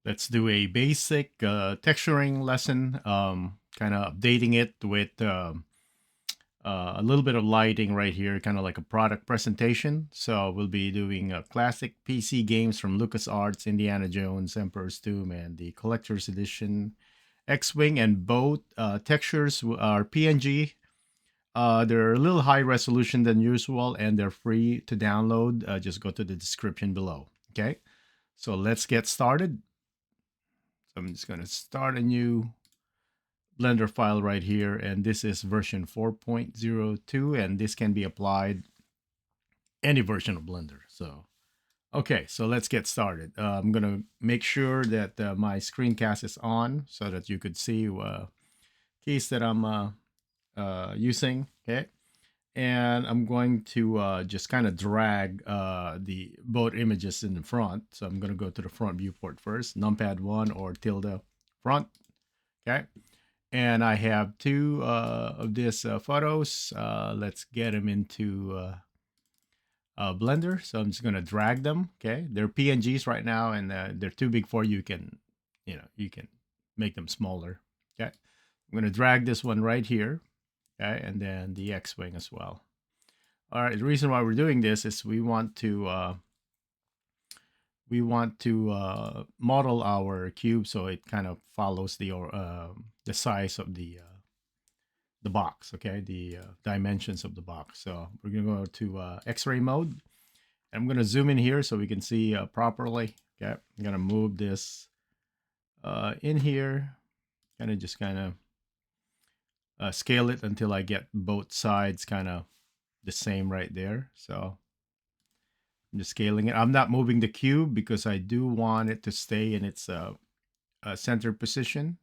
Let's do a basic texturing lesson, kind of updating it with a little bit of lighting right here, kind of like a product presentation. So we'll be doing classic PC games from LucasArts, Indiana Jones, Emperor's Tomb, and the Collector's Edition, X-Wing, and both textures are PNG. They're a little high resolution than usual, and they're free to download. Just go to the description below. Okay, so let's get started. So I'm just going to start a new Blender file right here, and this is version 4.02, and this can be applied any version of Blender. So, okay, so let's get started. I'm going to make sure that my screencast is on so that you could see keys that I'm using, okay? And I'm going to just kind of drag the both images in the front. So I'm going to go to the front viewport first, numpad 1 or tilde front, okay? And I have two of these photos. Let's get them into Blender. So I'm just going to drag them, okay? They're PNGs right now, and they're too big for you. You can make them smaller, okay? I'm going to drag this one right here, okay? And then the X-Wing as well. All right, the reason why we're doing this is we want to model our cube so it kind of follows the size of the box, okay, the dimensions of the box. So we're gonna go to X-ray mode. I'm gonna zoom in here so we can see properly. Okay, I'm gonna move this in here, kind of scale it until I get both sides kind of the same right there. So I'm just scaling it. I'm not moving the cube because I do want it to stay in its center position.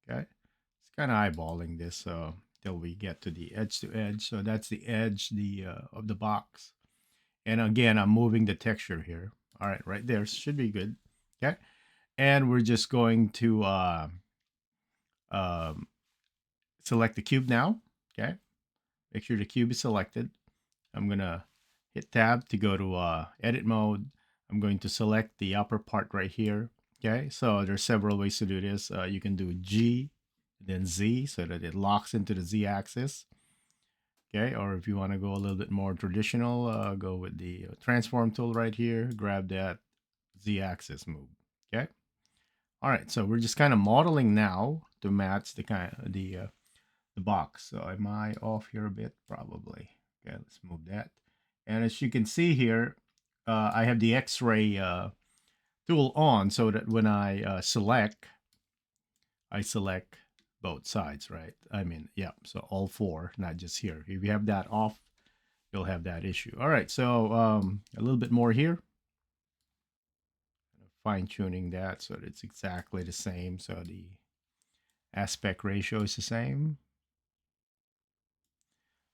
Okay, it's kind of eyeballing this till we get to the edge to edge. So that's the edge of the box. And again, I'm moving the texture here. All right, right there should be good. Okay, and we're just going to um, select the cube now. Okay, make sure the cube is selected. I'm gonna hit tab to go to edit mode. I'm going to select the upper part right here. Okay, so there's several ways to do this. You can do G, then Z, so that it locks into the Z axis. Okay, or if you want to go a little bit more traditional, go with the transform tool right here. Grab that Z axis move. Okay. All right, so we're just kind of modeling now to match the box. So am I off here a bit? Probably. Okay, let's move that. And as you can see here, I have the X-ray tool on so that when I select both sides, right? I mean, yeah, so all four, not just here. If you have that off, you'll have that issue. All right, so a little bit more here. Fine tuning that so that it's exactly the same. So the aspect ratio is the same.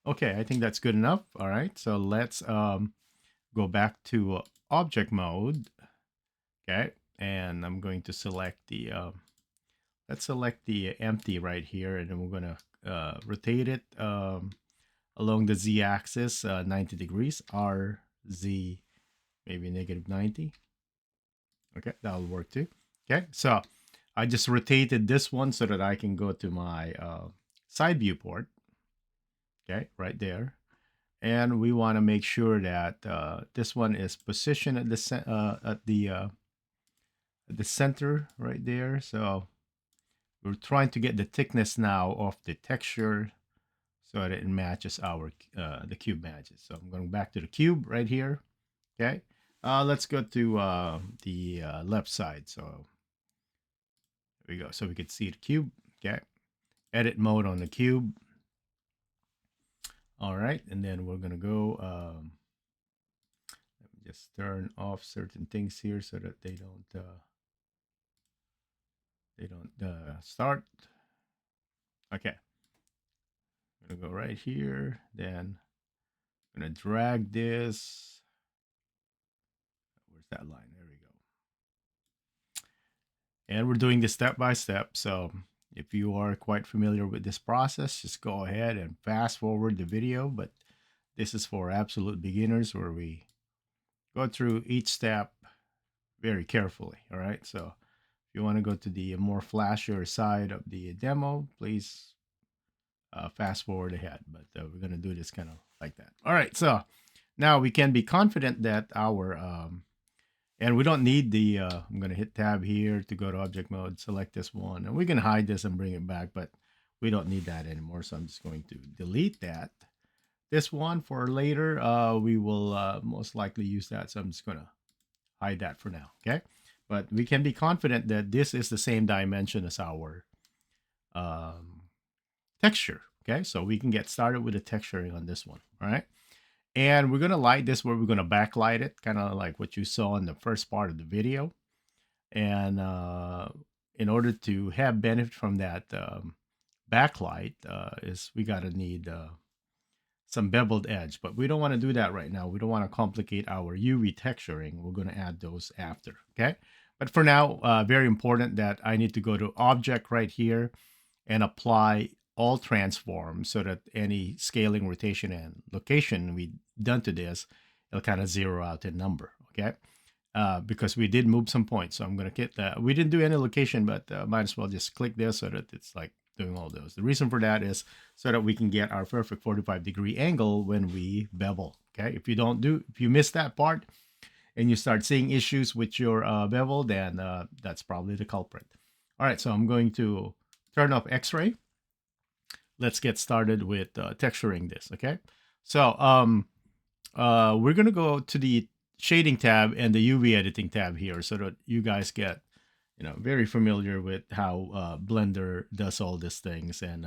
Okay, I think that's good enough. All right, so let's go back to object mode. Okay, and I'm going to select the let's select the empty right here, and then we're gonna rotate it along the z-axis 90 degrees. RZ maybe negative 90. Okay, that'll work too. Okay, so I just rotated this one so that I can go to my side viewport. Okay, right there. And we want to make sure that this one is positioned at the center right there. So we're trying to get the thickness now of the texture so that it matches our the cube matches. So I'm going back to the cube right here. Okay, let's go to the left side. So there we go. So we can see the cube. Okay, edit mode on the cube. All right, and then we're gonna go. Let me just turn off certain things here so that they don't start. Okay, I'm gonna go right here. Then I'm gonna drag this. Where's that line? There we go. And we're doing this step by step. So if you are quite familiar with this process, just go ahead and fast forward the video. But this is for absolute beginners where we go through each step very carefully. All right. So If you want to go to the more flashier side of the demo, please fast forward ahead. But we're going to do this kind of like that. All right, so now we can be confident that our, and we don't need the, I'm going to hit tab here to go to object mode, select this one, and we can hide this and bring it back, but we don't need that anymore. So I'm just going to delete that. This one for later, we will most likely use that. So I'm just going to hide that for now. Okay. But we can be confident that this is the same dimension as our texture. Okay. So we can get started with the texturing on this one. All right. And we're going to light this where we're going to backlight it, kind of like what you saw in the first part of the video. And in order to have benefit from that backlight is we got to need some beveled edge, but we don't want to do that right now. We don't want to complicate our UV texturing. We're going to add those after, okay? But for now, very important that I need to go to object right here and apply all transforms so that any scaling, rotation, and location we done to this, it'll kind of zero out a number, okay? Because we did move some points. So I'm going to get that. We didn't do any location, but might as well just click this so that it's like doing all those. The reason for that is so that we can get our perfect 45-degree angle when we bevel. Okay. If you miss that part and you start seeing issues with your bevel, then that's probably the culprit. All right. So I'm going to turn off X-ray. Let's get started with texturing this. Okay. So we're going to go to the shading tab and the UV editing tab here so that you guys get very familiar with how Blender does all these things and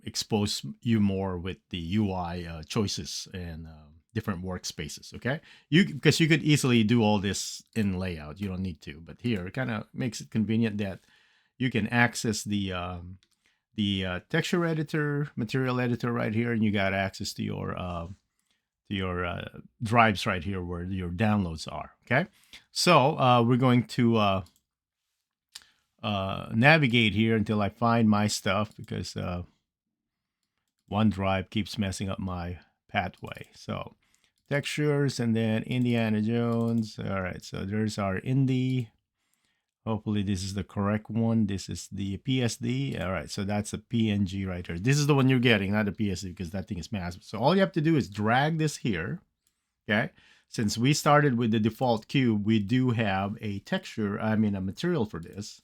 expose you more with the UI choices and different workspaces. Okay, because you could easily do all this in layout. You don't need to, but here it kind of makes it convenient that you can access the texture editor, material editor right here, and you got access to your drives right here where your downloads are. Okay, so we're going to navigate here until I find my stuff because OneDrive keeps messing up my pathway. So textures and then Indiana Jones. All right, so there's our Indy. Hopefully this is the correct one. This is the PSD. All right, so that's a PNG right here. This is the one you're getting, not the PSD, because that thing is massive. So all you have to do is drag this here. Okay, since we started with the default cube, we do have a a material for this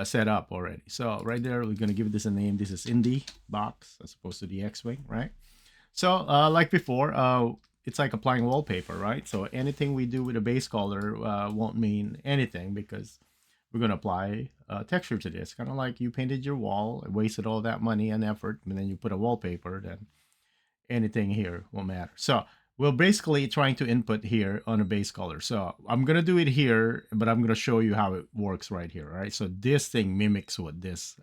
set up already. So right there, we're going to give this a name. This is Indy box as opposed to the X-Wing, right? So like before, it's like applying wallpaper, right? So anything we do with a base color won't mean anything because we're going to apply texture to this. Kind of like you painted your wall, wasted all that money and effort, and then you put a wallpaper, then anything here won't matter. So we're basically trying to input here on a base color. So I'm going to do it here, but I'm going to show you how it works right here, right? So this thing mimics what this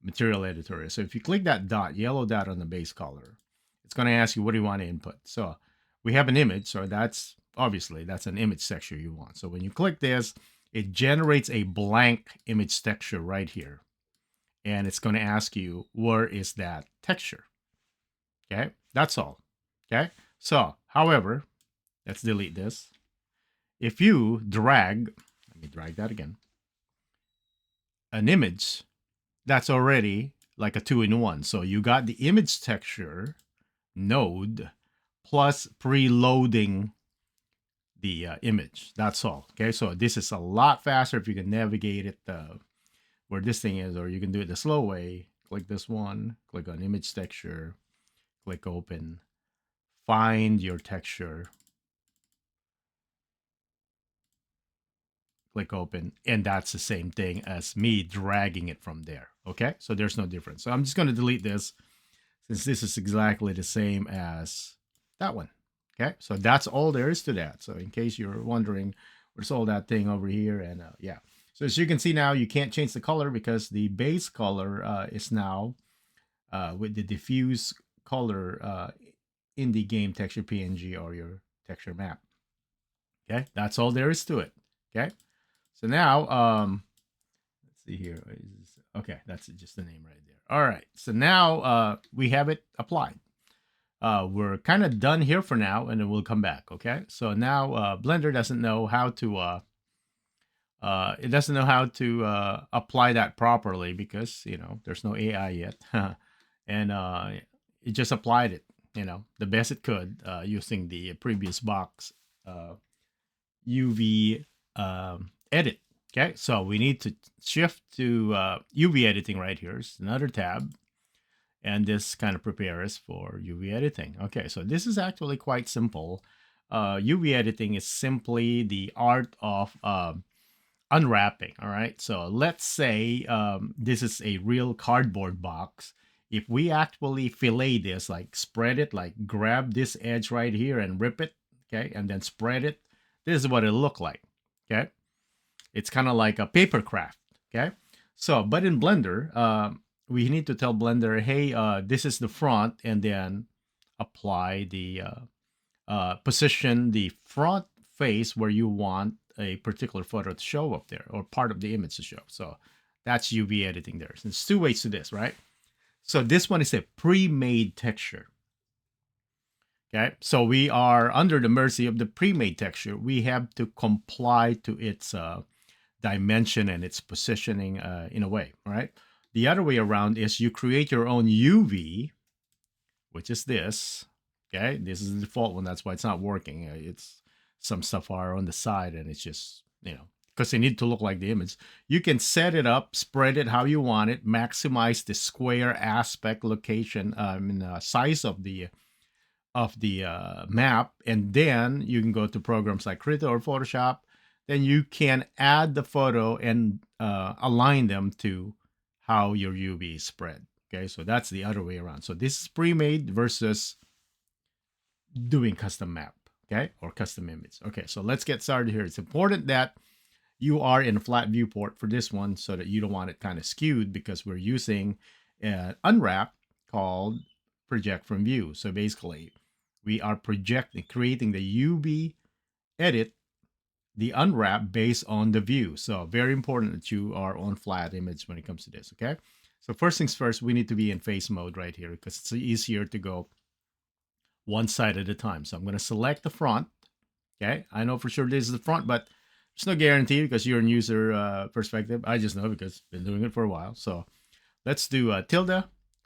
material editor is. So if you click that dot, yellow dot on the base color, it's going to ask you, what do you want to input? So we have an image. So that's obviously that's an image texture you want. So when you click this, it generates a blank image texture right here. And it's going to ask you, where is that texture? Okay, that's all. Okay, so however, let's delete this. If you drag, let me drag that again, an image, that's already like a 2-in-1. So you got the image texture node plus preloading the image. That's all. Okay, so this is a lot faster if you can navigate it where this thing is, or you can do it the slow way. Click this one, click on image texture, click open, find your texture, click open, and that's the same thing as me dragging it from there. Okay, so there's no difference. So I'm just going to delete this since this is exactly the same as that one. Okay, so that's all there is to that. So in case you're wondering, where's all that thing over here? And yeah, so as you can see now, you can't change the color because the base color is now with the diffuse color in the game texture PNG or your texture map. Okay, that's all there is to it. Okay, so now let's see here. Okay, that's just the name right there. All right, so now we have it applied. we're kind of done here for now, and then we'll come back. Okay. So now Blender doesn't know how to it doesn't know how to apply that properly because there's no AI yet, and it just applied it, the best it could using the previous box UV edit. Okay, so we need to shift to UV editing right here. It's another tab, and this kind of prepares for UV editing. Okay, so this is actually quite simple. UV editing is simply the art of unwrapping. All right, so let's say this is a real cardboard box. If we actually fillet this, like spread it, like grab this edge right here and rip it, okay, and then spread it, this is what it'll look like. Okay, it's kind of like a paper craft. Okay, so but in Blender, we need to tell Blender, hey, this is the front, and then apply the position the front face where you want a particular photo to show up there, or part of the image to show. So that's UV editing there. So there's two ways to this, right? So this one is a pre-made texture. Okay, so we are under the mercy of the pre-made texture. We have to comply to its dimension and its positioning in a way, right? The other way around is you create your own UV, which is this. Okay, this is the default one. That's why it's not working. It's some stuff are on the side, and it's just because they need to look like the image. You can set it up, spread it how you want it, maximize the square aspect, location, size of the map, and then you can go to programs like Krita or Photoshop. Then you can add the photo and align them to how your UV is spread. Okay, so that's the other way around. So this is pre-made versus doing custom map, okay, or custom image. Okay, so let's get started here. It's important that you are in a flat viewport for this one so that you don't want it kind of skewed because we're using an unwrap called project from view. So basically, we are creating the UV edit, the unwrap based on the view. So very important that you are on flat image when it comes to this, okay? So first things first, we need to be in face mode right here because it's easier to go one side at a time. So I'm going to select the front. Okay, I know for sure this is the front, but there's no guarantee because you're in user perspective. I just know because I've been doing it for a while. So let's do tilde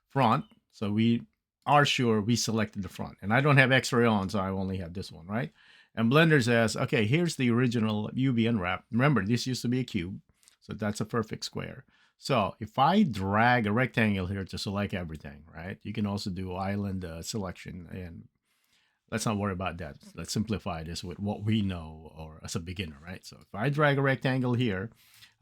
front. So we are sure we selected the front. And I don't have X-ray on, so I only have this one, right? And Blender says, okay, here's the original UV unwrap. Remember, this used to be a cube. So that's a perfect square. So if I drag a rectangle here to select everything, right? You can also do island selection, and let's not worry about that. Let's simplify this with what we know or as a beginner, right? So if I drag a rectangle here,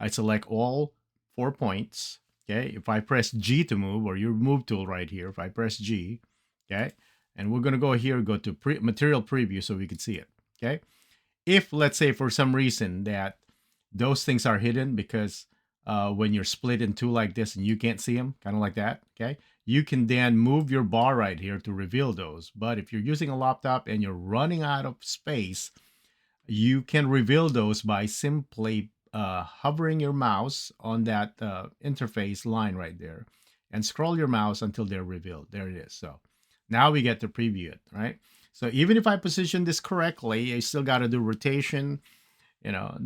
I select all 4 points. Okay, if I press G to move, or your move tool right here, if I press G, okay, and we're gonna go here, go to material preview so we can see it. Okay, if let's say for some reason that those things are hidden because when you're split in two like this and you can't see them, kind of like that, okay, you can then move your bar right here to reveal those. But if you're using a laptop and you're running out of space, you can reveal those by simply hovering your mouse on that interface line right there and scroll your mouse until they're revealed. There it is. So now we get to preview it, right? So even if I position this correctly, I still got to do rotation,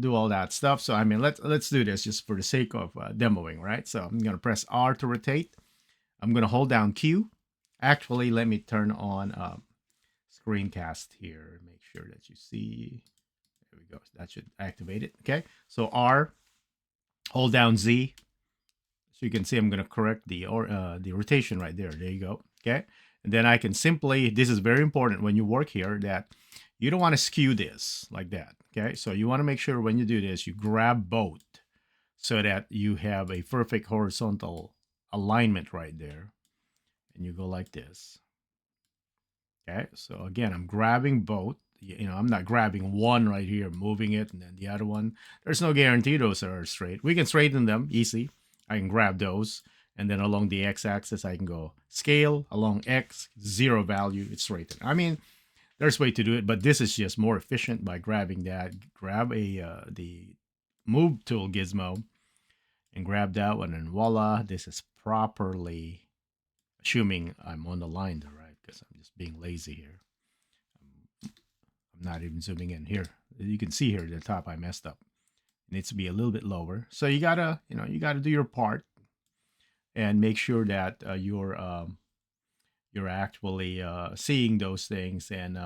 do all that stuff. So I mean, let's do this just for the sake of demoing, right? So I'm gonna press R to rotate. I'm gonna hold down Q. Actually, let me turn on screencast here. Make sure that you see. There we go. That should activate it. Okay. So R, hold down Z. So you can see I'm gonna correct the rotation right there. There you go. Okay. And then I can simply. This is very important when you work here that you don't want to skew this like that. Okay. So you want to make sure when you do this, you grab both so that you have a perfect horizontal alignment right there. And you go like this. Okay. So again, I'm grabbing both. I'm not grabbing one right here, moving it, and then the other one. There's no guarantee those are straight. We can straighten them easy. I can grab those. And then along the x-axis, I can go scale. Along x, 0 value, it's straightened. I mean, there's a way to do it, but this is just more efficient by grabbing that. Grab the move tool gizmo and grab that one, and voila, this is properly, assuming I'm on the line there, right? because I'm just being lazy here. I'm not even zooming in here. You can see here at the top I messed up. It needs to be a little bit lower. So you gotta, you gotta do your part and make sure that you're actually seeing those things, and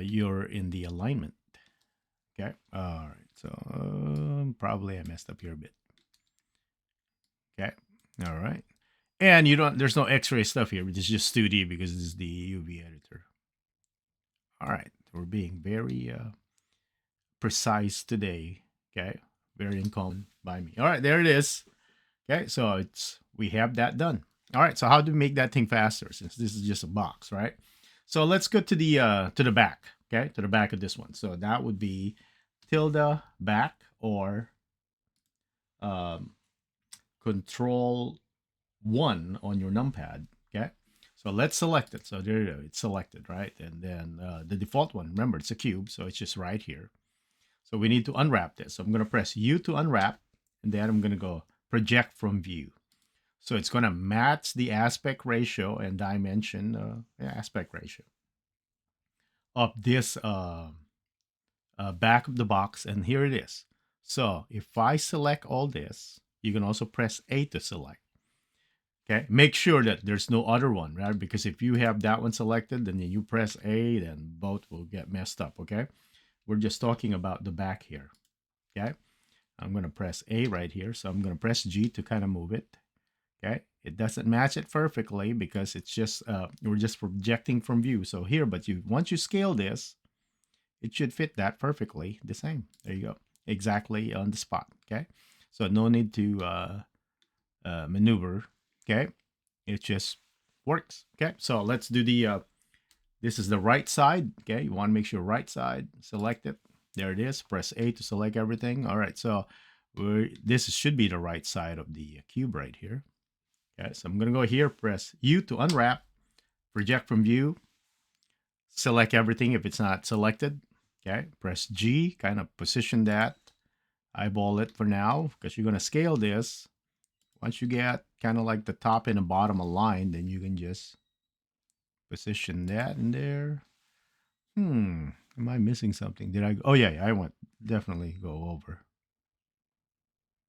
you're in the alignment. Okay. All right. So probably I messed up here a bit. Okay. All right. And you don't. There's no X-ray stuff here. It's just 2D because this is the UV editor. All right. We're being very precise today. Okay. Very uncommon by me. All right. There it is. Okay. So we have that done. All right. So how do we make that thing faster, since this is just a box, right? So let's go to the back. Okay. To the back of this one. So that would be tilde back, or um, control 1 on your numpad. Okay. So let's select it. So there you go. It's selected, right? And then the default one, remember, it's a cube. So it's just right here. So we need to unwrap this. So I'm going to press U to unwrap. And then I'm going to go project from view. So it's going to match the aspect ratio and dimension, aspect ratio of this back of the box. And here it is. So if I select all this, you can also press A to select. Okay, make sure that there's no other one, right? Because if you have that one selected, then you press A, then both will get messed up, okay? We're just talking about the back here, okay? I'm going to press A right here. So I'm going to press G to kind of move it, okay? It doesn't match it perfectly because it's just, we're just projecting from view. So here, but once you scale this, it should fit that perfectly the same. There you go. Exactly on the spot, okay? So no need to maneuver, okay? It just works, okay? So let's do this is the right side, okay? You want to make sure right side, select it. There it is. Press A to select everything. All right, so this should be the right side of the cube right here. Okay, so I'm going to go here, press U to unwrap, project from view, select everything if it's not selected. Okay, press G, kind of position that, eyeball it for now, because you're going to scale this. Once you get kind of like the top and the bottom aligned, then you can just position that in there. Am I missing something? Did I? Oh yeah, I want definitely go over.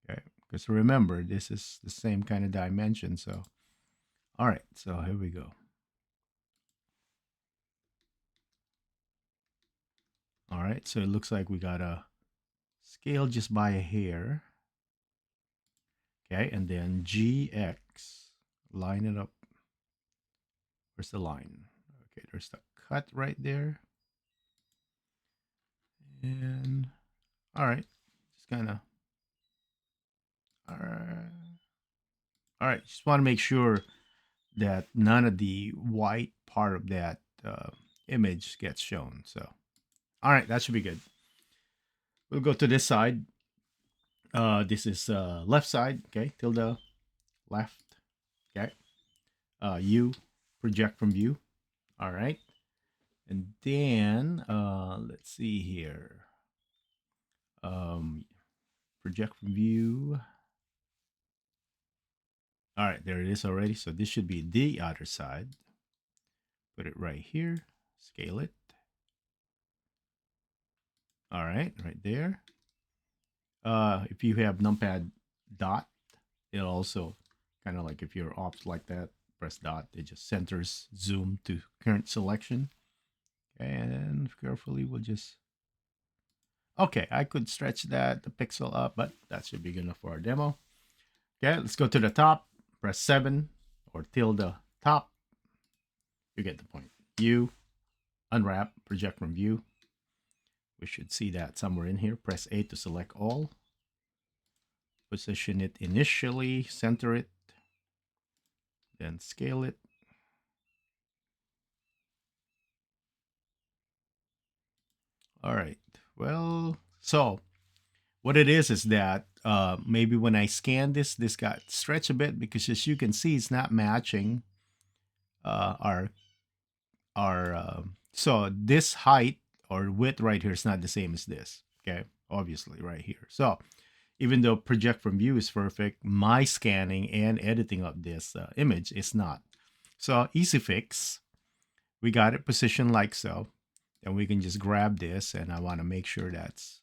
Okay, because remember, this is the same kind of dimension. So, all right, so here we go. All right, so it looks like we got a scale just by a hair. Okay, and then GX, line it up. Where's the line? Okay, there's the cut right there. And all right, just kind of, all right, just want to make sure that none of the white part of that image gets shown. So, all right, that should be good. We'll go to this side. This is left side, okay, tilde, left, okay. U, project from view. All right. And then let's see here. Project from view. All right, there it is already. So this should be the other side. Put it right here. Scale it. All right, right there. If you have numpad dot, it'll also kind of like if you're off like that, press dot. It just centers zoom to current selection. And carefully, we'll just. Okay, I could stretch that the pixel up, but that should be good enough for our demo. Okay, let's go to the top. Press 7 or tilde top. You get the point. U, unwrap, project from view. We should see that somewhere in here. Press A to select all. Position it initially, center it, then scale it. All right. Well, so what it is that maybe when I scan this got stretched a bit because as you can see, it's not matching our so this height or width right here is not the same as this. Okay, obviously right here. So even though project from view is perfect, my scanning and editing of this image is not. So easy fix. We got it positioned like so. Then we can just grab this, and I want to make sure that's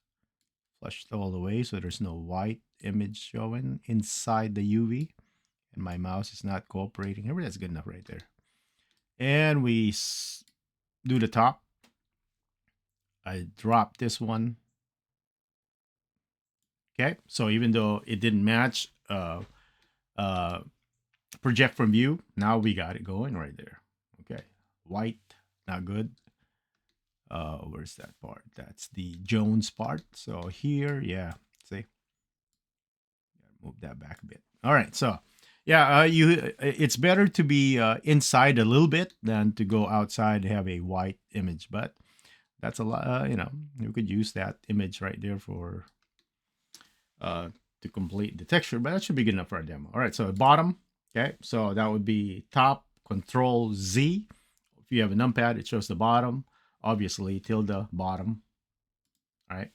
flushed all the way so there's no white image showing inside the UV. And my mouse is not cooperating. Here, that's good enough right there. And we do the top. I drop this one. Okay, so even though it didn't match uh, project from view, now we got it going right there. Okay, white, not good. Where's that part? That's the Jones part. So here, yeah, see, move that back a bit. All right, so yeah, it's better to be inside a little bit than to go outside and have a white image, but that's a lot. You could use that image right there for to complete the texture, but that should be good enough for a demo. All right, so bottom, okay, so that would be top, Control Z. If you have a numpad, it shows the bottom, obviously tilde bottom. All right,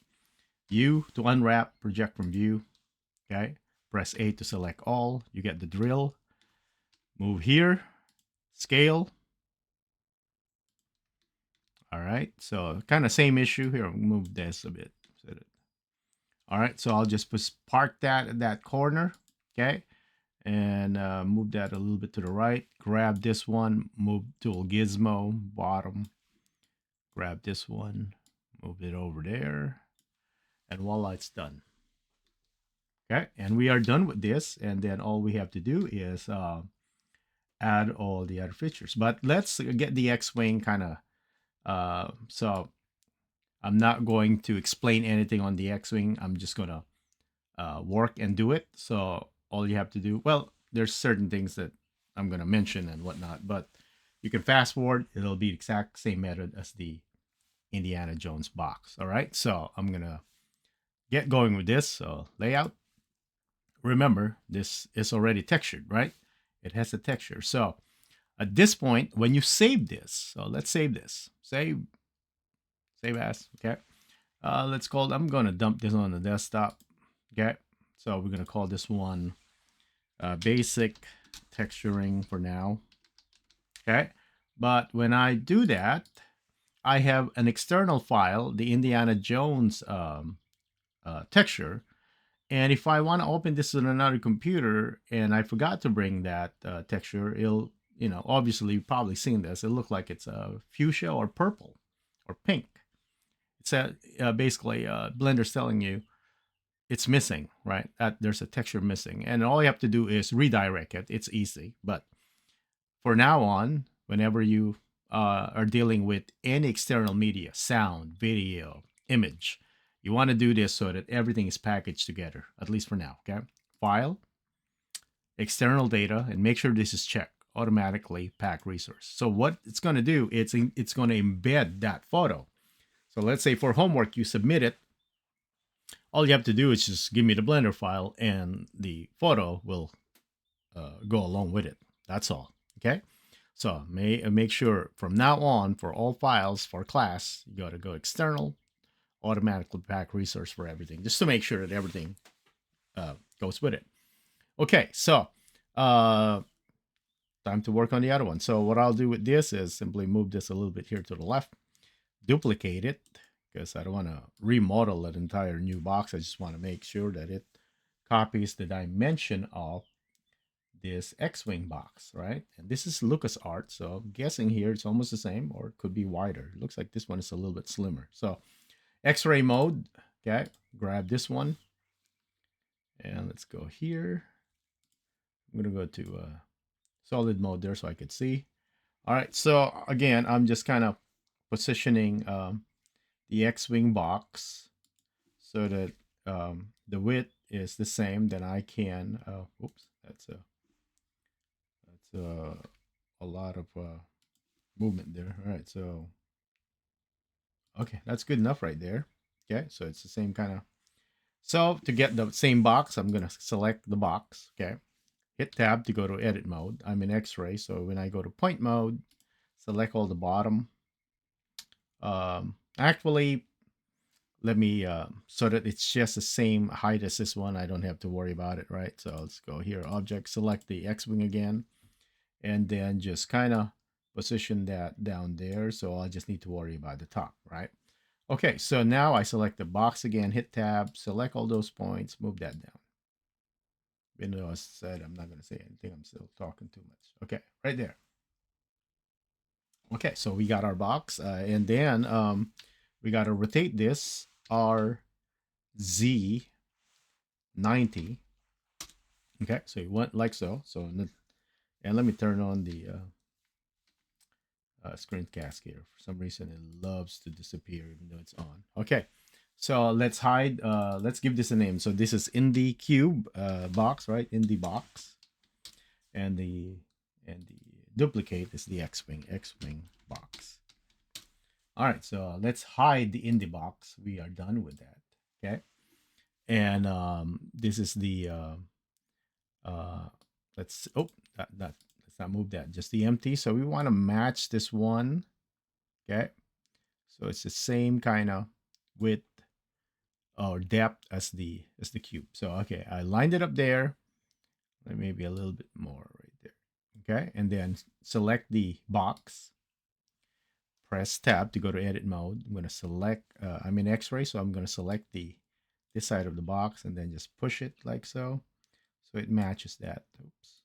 U to unwrap, project from view. Okay, press A to select all. You get the drill. Move here, scale. All right, so kind of same issue here. Move this a bit. All right, so I'll just park that at that corner. Okay, and move that a little bit to the right. Grab this one, move tool gizmo, bottom. Grab this one, move it over there, and voila, it's done. Okay, and we are done with this, and then all we have to do is add all the other features. But let's get the X-Wing kind of, so I'm not going to explain anything on the X-Wing. I'm just going to work and do it. So all you have to do, well, there's certain things that I'm going to mention and whatnot, but you can fast forward. It'll be the exact same method as the Indiana Jones box. All right, so I'm going to get going with this. So layout. Remember, this is already textured, right? It has a texture. So at this point, when you save this, so let's save this. Save as, okay? Let's call it, I'm going to dump this on the desktop, okay? So we're going to call this one basic texturing for now, okay? But when I do that, I have an external file, the Indiana Jones texture. And if I want to open this on another computer and I forgot to bring that texture, it'll, obviously you've probably seen this. It look like it's a fuchsia or purple or pink. It's basically Blender's telling you it's missing, right? That there's a texture missing. And all you have to do is redirect it. It's easy. But for now on, whenever you are dealing with any external media, sound, video, image, you want to do this so that everything is packaged together, at least for now, okay? File, external data, and make sure this is checked. Automatically pack resource. So what it's going to do, it's going to embed that photo. So let's say for homework, you submit it. All you have to do is just give me the Blender file and the photo will go along with it. That's all, okay? So make sure from now on for all files for class, you got to go external, automatically pack resource for everything, just to make sure that everything goes with it. Okay, so time to work on the other one. So what I'll do with this is simply move this a little bit here to the left, duplicate it, because I don't want to remodel an entire new box. I just want to make sure that it copies the dimension of this X-Wing box, right? And this is LucasArts, so I'm guessing here it's almost the same, or it could be wider. It looks like this one is a little bit slimmer. So X-ray mode, okay, grab this one, and let's go here. I'm gonna go to solid mode there so I could see. All right, so again, I'm just kind of positioning the X-Wing box so that the width is the same. Then I can, oops, that's a lot of movement there. All right, so okay, that's good enough right there. Okay, so it's the same kind of. So to get the same box, I'm gonna select the box. Okay, hit tab to go to edit mode. I'm in X-ray, so when I go to point mode, select all the bottom. Actually, let me so that it's just the same height as this one. I don't have to worry about it, right? So let's go here, object, select the X-Wing again, and then just kind of position that down there. So I just need to worry about the top, right? Okay, so now I select the box again, hit tab, select all those points, move that down. Even though I said I'm not going to say anything, I'm still talking too much. Okay, right there. Okay, so we got our box, and then we got to rotate this RZ90. Okay, so you want like so. And let me turn on the screencast here. For some reason, it loves to disappear even though it's on. Okay, so let's hide. Let's give this a name. So this is Indie Cube box, right? Indie box, and the duplicate is the X-wing box. All right, so let's hide the Indie box. We are done with that. Okay, and this is the uh, let's let's not move that. Just the empty. So we want to match this one. Okay, so it's the same kind of width or depth as the cube. So okay, I lined it up there, maybe a little bit more right there. Okay, and then select the box, press tab to go to edit mode. I'm going to select I'm in x-ray, so I'm going to select this side of the box and then just push it like so it matches that. Oops,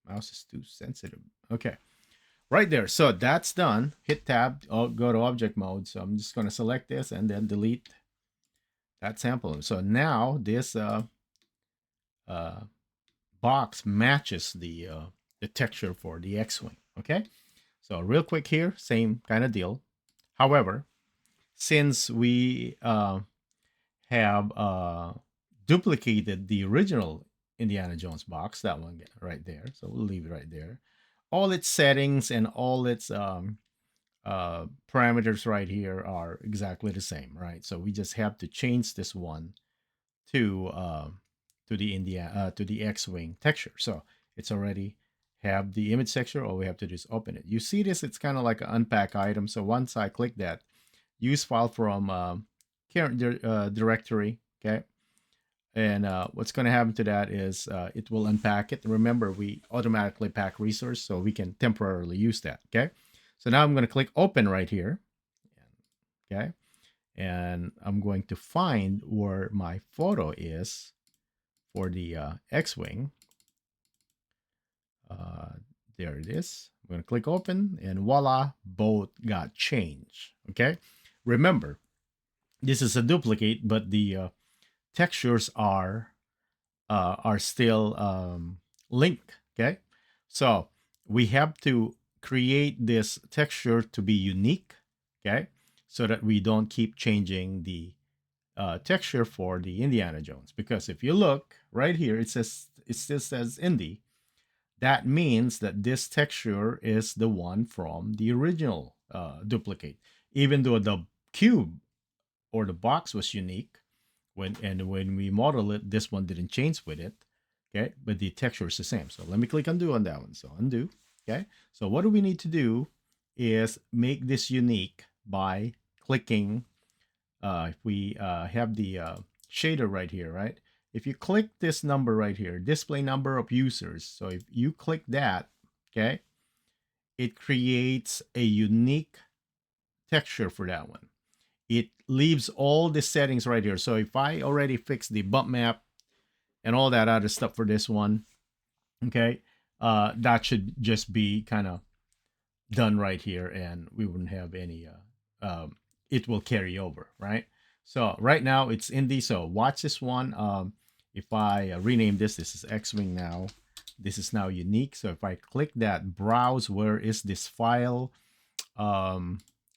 mouse is too sensitive. Okay, right there. So that's done. Hit tab, go to object mode. So I'm just going to select this and then delete that sample. So now this uh, box matches the texture for the X-wing. Okay, so real quick here, same kind of deal. However, since we have duplicated the original Indiana Jones box, that one right there, so we'll leave it right there. All its settings and all its parameters right here are exactly the same, right? So we just have to change this one to to the X-wing texture. So it's already have the image texture. All we have to do is open it. You see this? It's kind of like an unpack item. So once I click that, use file from current directory. Okay. And what's going to happen to that is it will unpack it. Remember, we automatically pack resource, so we can temporarily use that. Okay. So now I'm going to click open right here. Okay. And I'm going to find where my photo is for the X-wing. There it is. I'm going to click open, and voila, both got changed. Okay. Remember, this is a duplicate, but the textures are still linked. Okay, so we have to create this texture to be unique. Okay, so that we don't keep changing the texture for the Indiana Jones. Because if you look right here, it still says Indy. That means that this texture is the one from the original duplicate, even though the cube or the box was unique. When we model it, this one didn't change with it. Okay, but the texture is the same. So let me click undo on that one. So undo. Okay, so what do we need to do is make this unique by clicking. If we have the shader right here, right? If you click this number right here, display number of users. So if you click that, okay, it creates a unique texture for that one. It leaves all the settings right here. So if I already fixed the bump map and all that other stuff for this one, okay, that should just be kind of done right here, and we wouldn't have any it will carry over, right? So right now it's indie. So watch this one. If I rename this is X-wing now. This is now unique. So if I click that, browse where is this file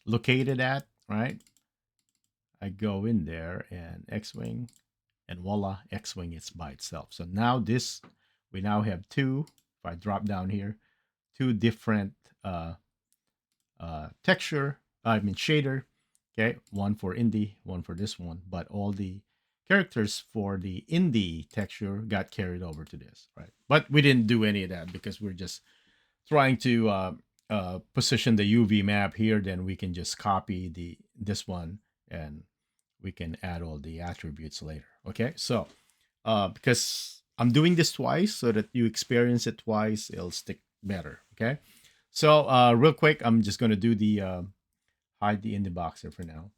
located at, right? I go in there and X-wing, and voila, X-wing is by itself. So now we now have two. If I drop down here, two different texture, I mean shader. Okay, one for indie, one for this one. But all the characters for the indie texture got carried over to this, right? But we didn't do any of that because we're just trying to position the UV map here. Then we can just copy this one and we can add all the attributes later. Okay, so because I'm doing this twice so that you experience it twice. It'll stick better. Okay. So real quick, I'm just gonna do the hide the indie boxer for now.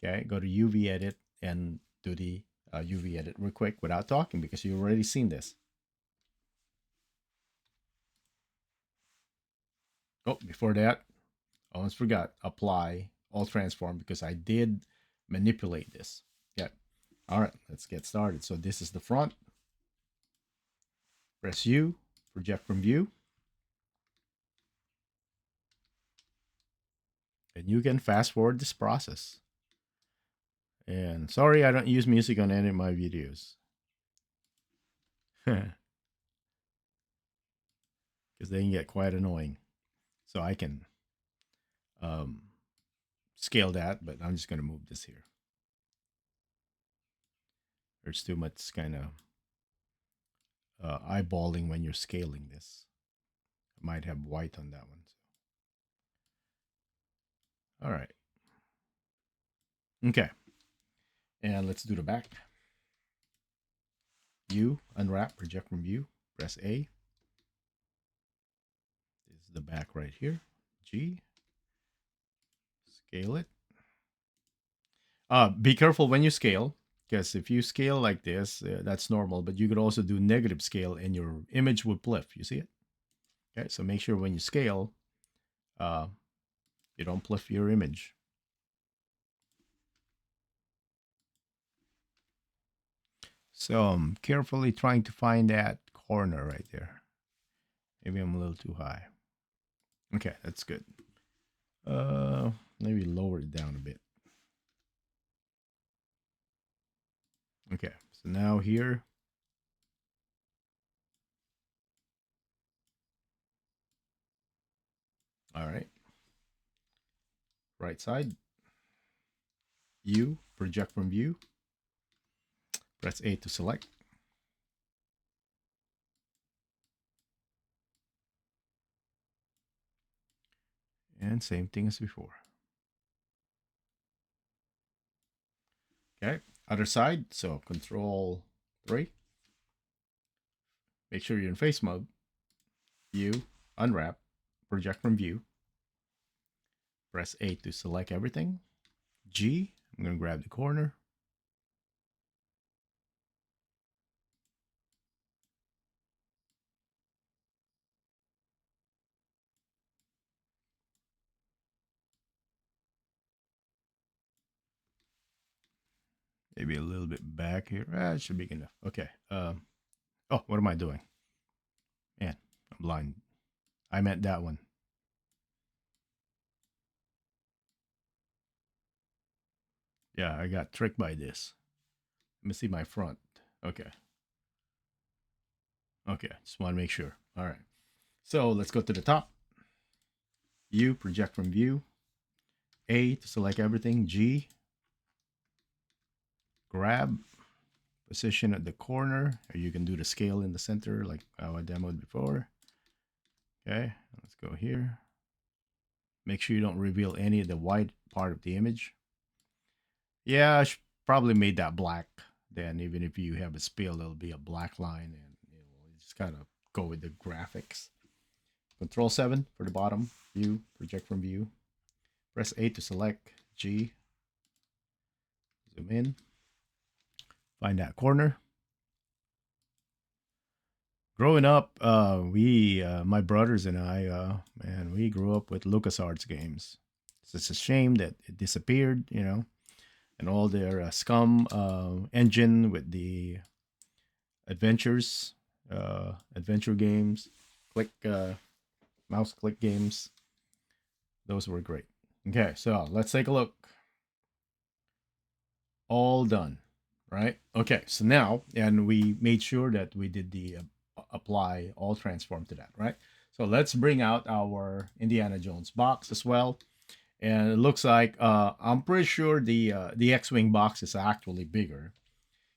Okay. Go to UV edit and do the UV edit real quick without talking because you've already seen this. Oh, before that, I almost forgot apply all transform because I did manipulate this. Yeah. All right, let's get started. So this is the front. Press U, project from view, and you can fast forward this process. And sorry, I don't use music on any of my videos because they can get quite annoying. So I can um, scale that, but I'm just going to move this here. There's too much kind of eyeballing when you're scaling this. I might have white on that one. All right. Okay. And let's do the back. U, unwrap, project from view. Press A. This is the back right here. G. Scale it. Be careful when you scale, because if you scale like this, that's normal, but you could also do negative scale and your image would flip. You see it? Okay, so make sure when you scale, uh, you don't flip your image. So I'm carefully trying to find that corner right there. Maybe I'm a little too high. Okay, that's good. Maybe lower it down a bit. Okay, so now here, all right, right side, U, project from view, press A to select. And same thing as before. Okay, other side, so control 3. Make sure you're in face mode. U, unwrap, project from view. Press A to select everything. G, I'm going to grab the corner. Maybe a little bit back here. It should be good enough. Okay. Oh, what am I doing? Man, I'm blind. I meant that one. Yeah, I got tricked by this. Let me see my front. Okay. Okay, just want to make sure. All right. So let's go to the top. U, project from view. A to select everything. G, grab, position at the corner, or you can do the scale in the center like how I demoed before. Okay, let's go here. Make sure you don't reveal any of the white part of the image. Yeah, I should probably made that black. Then even if you have a spill, it'll be a black line, and you just kind of go with the graphics. Control 7 for the bottom. View, project from view. Press A to select. G, zoom in. Find that corner. Growing up, my brothers and I, man, we grew up with LucasArts games. It's a shame that it disappeared, and all their Scum engine with the adventures, adventure games, click, mouse click games. Those were great. Okay, so let's take a look. All done, right? Okay, so now, and we made sure that we did the apply all transform to that, right? So let's bring out our Indiana Jones box as well. And it looks like I'm pretty sure the X-wing box is actually bigger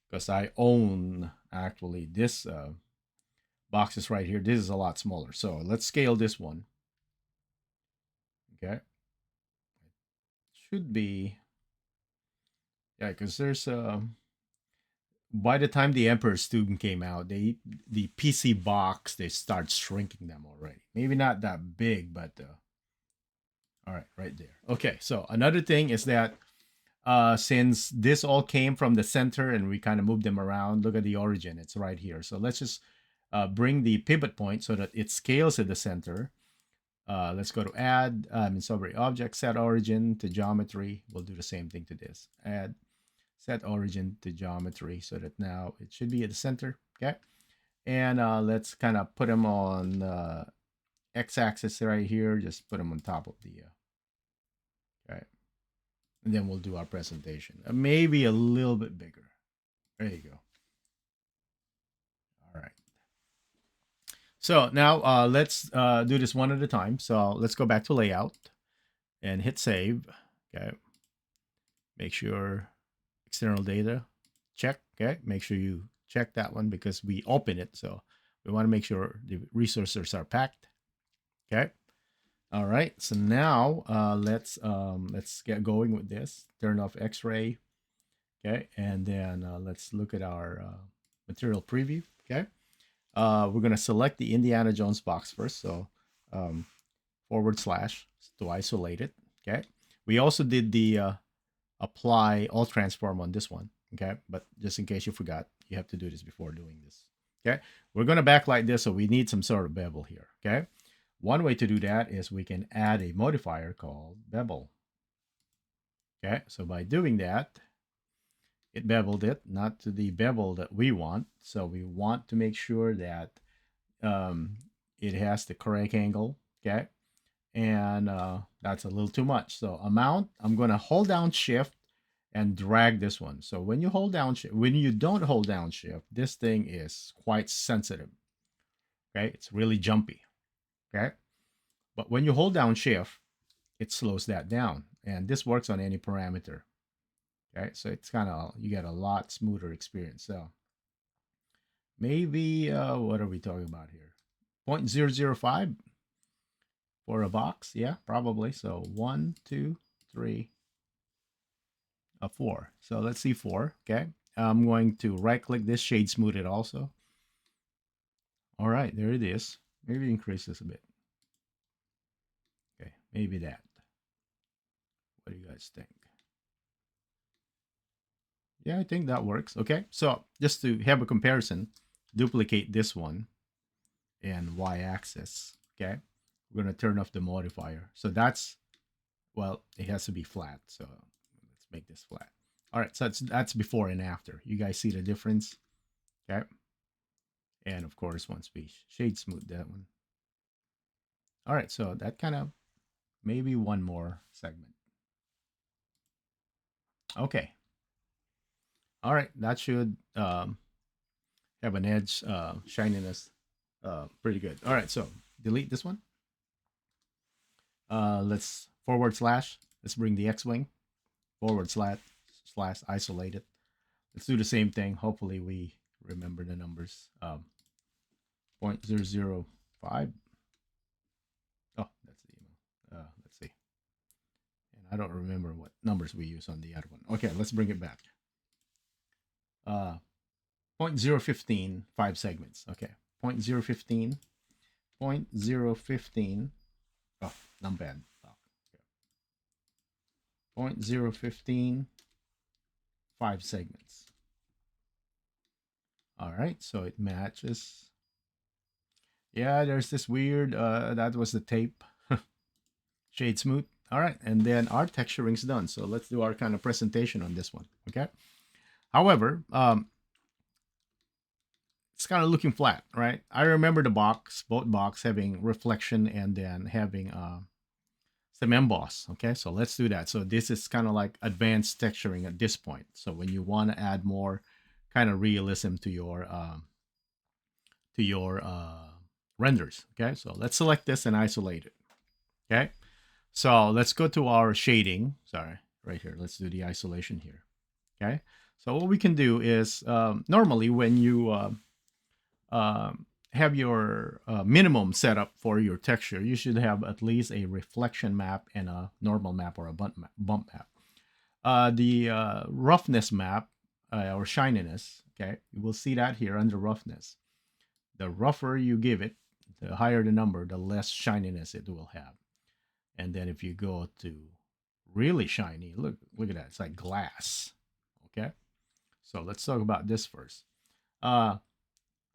because I own actually this boxes right here. This is a lot smaller. So let's scale this one. Okay, should be, yeah, because there's by the time the Emperor's Tomb came out, the PC box, they start shrinking them already. Maybe not that big, but all right, right there. Okay, so another thing is that since this all came from the center and we kind of moved them around, look at the origin. It's right here. So let's just bring the pivot point so that it scales at the center. Let's go to add, sorry, object, set origin to geometry. We'll do the same thing to this. Add, set origin to geometry so that now it should be at the center. Okay. And let's kind of put them on x-axis right here. Just put them on top of the, okay. And then we'll do our presentation. Maybe a little bit bigger. There you go. All right. So now let's do this one at a time. So let's go back to layout and hit save. Okay. Make sure external data, check. Okay. Make sure you check that one because we open it. So we want to make sure the resources are packed. Okay. All right. So now let's get going with this. Turn off X-ray. Okay. And then let's look at our material preview. Okay. We're going to select the Indiana Jones box first. So / to isolate it. Okay. We also did the apply all transform on this one. Okay. But just in case you forgot, you have to do this before doing this. Okay. We're going to backlight this. So we need some sort of bevel here. Okay. One way to do that is we can add a modifier called bevel. Okay. So by doing that, it beveled it, not to the bevel that we want. So we want to make sure that it has the correct angle. Okay. And that's a little too much. So amount, I'm going to hold down shift and drag this one. So when you hold down shift, when you don't hold down shift, this thing is quite sensitive. Okay. It's really jumpy. Okay. But when you hold down shift, it slows that down. And this works on any parameter. Okay. So it's kind of, you get a lot smoother experience. So maybe, what are we talking about here? 0.005 for a box. Yeah, probably. So 1, 2, 3, 4. So let's see 4. Okay. I'm going to right click this, shade smooth it also. All right, there it is. Maybe increase this a bit. Okay, maybe that. What do you guys think? Yeah, I think that works. Okay, so just to have a comparison, duplicate this one and y-axis. Okay, we're going to turn off the modifier. So that's, well, it has to be flat. So let's make this flat. All right, so that's before and after. You guys see the difference? Okay. And of course, once we shade smooth that one. All right, so that kind of, maybe one more segment. Okay. All right, that should have an edge, shininess, pretty good. All right, so delete this one. Let's / let's bring the X-wing, / isolate it. Let's do the same thing. Hopefully we remember the numbers. 0.005. Oh, that's the email. Let's see. And I don't remember what numbers we use on the other one. Okay, let's bring it back. 0.015, 5 segments. Okay, 0.015, 0.015. Oh, numpad. Oh, okay. 0.015, 5 segments. All right, so it matches. Yeah, there's this weird, that was the tape. Shade smooth. All right, and then our texturing's done. So let's do our kind of presentation on this one, okay? However, it's kind of looking flat, right? I remember the box, both box having reflection and then having some emboss, okay? So let's do that. So this is kind of like advanced texturing at this point. So when you want to add more kind of realism to your renders, okay? So let's select this and isolate it, okay? So let's go to our shading. Sorry, right here. Let's do the isolation here. Okay. So what we can do is normally when you have your minimum setup for your texture, you should have at least a reflection map and a normal map or a bump map. The roughness map or shininess Okay, you will see that here under roughness. The rougher you give it, the higher the number, the less shininess it will have. And then if you go to really shiny, look at that. It's like glass. Okay. So let's talk about this first. Uh,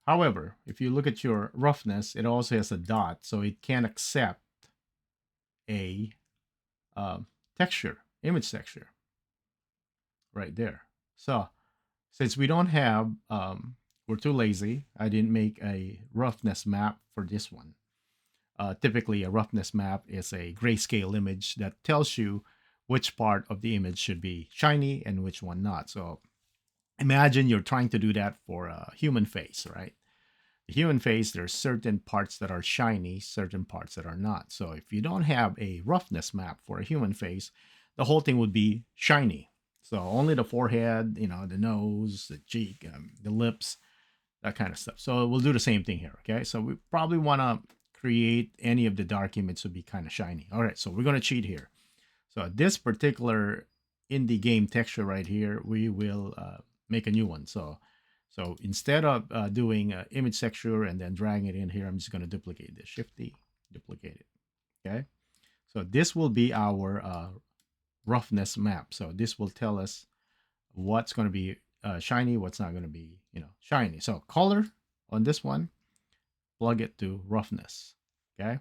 However, if you look at your roughness, it also has a dot, so it can accept a texture, image texture, right there. So since we don't have, we're too lazy. I didn't make a roughness map for this one. Typically, a roughness map is a grayscale image that tells you which part of the image should be shiny and which one not. So imagine you're trying to do that for a human face, right? The human face, there's certain parts that are shiny, certain parts that are not. So if you don't have a roughness map for a human face, the whole thing would be shiny. So only the forehead, the nose, the cheek, the lips, that kind of stuff. So we'll do the same thing here. Okay. So we probably want to create any of the dark image to be kind of shiny. All right. So we're going to cheat here. So this particular indie game texture right here, we will make a new one. So instead of doing image texture and then dragging it in here, I'm just going to duplicate this. Shift D, duplicate it. Okay. So this will be our roughness map. So this will tell us what's going to be shiny, what's not going to be, shiny. So color on this one, plug it to roughness. Okay.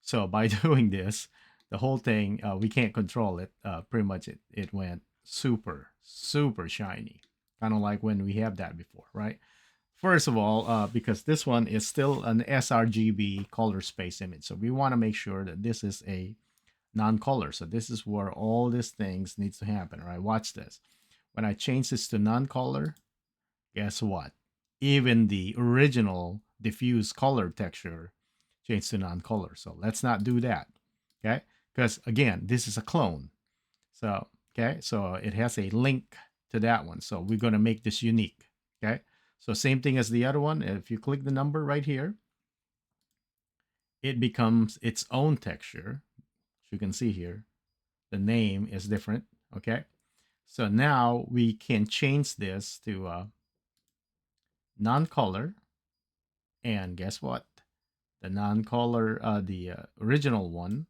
So by doing this, the whole thing, we can't control it. Pretty much it went super, super shiny. Kind of like when we have that before, right? First of all, because this one is still an sRGB color space image. So we want to make sure that this is a non-color. So this is where all these things needs to happen, right? Watch this. When I change this to non-color, guess what? Even the original diffuse color texture changed to non-color. So let's not do that, okay? Because again, this is a clone. So, okay, so it has a link to that one. So we're going to make this unique, okay? So same thing as the other one. If you click the number right here, it becomes its own texture. As you can see here, the name is different, okay? So now we can change this to non-color. And guess what? The non-color, the original one,